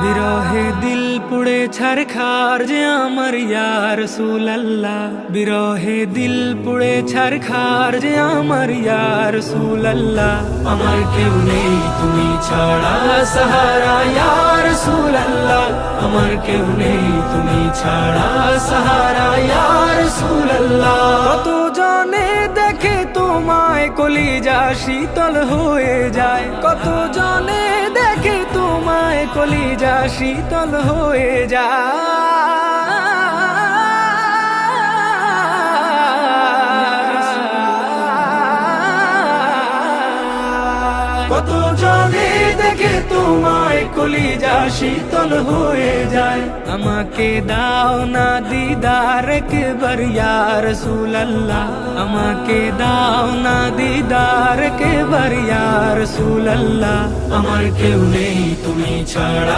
বিরহে দিল পুড়ে ছারখার যে আমার ইয়া রাসূলুল্লাহ, বিরহে দিল পুড়ে ছারখার যে আমার ইয়া রাসূলুল্লাহ। আমার কেউ নেই তুমি ছাড়া সাহারা ইয়া রাসূলুল্লাহ, আমার কেউ নেই তুমি ছাড়া সাহারা ইয়া রাসূলুল্লাহ। কত জনে দেখে তোমায় কলিজা শীতল হয়ে যায়, কত জনে দেখে তোমায় কলিজা শীতল হয়ে যায়, কত জনে দেখে তোমায় কলিজা শীতল হয়ে যায়। আমাকে দাও না দিদার একবার ইয়া রাসূলুল্লাহ, আমাকে দাও না দিদার একবার ইয়া রাসূলুল্লাহ। আমার কেউ নেই তুমি ছাড়া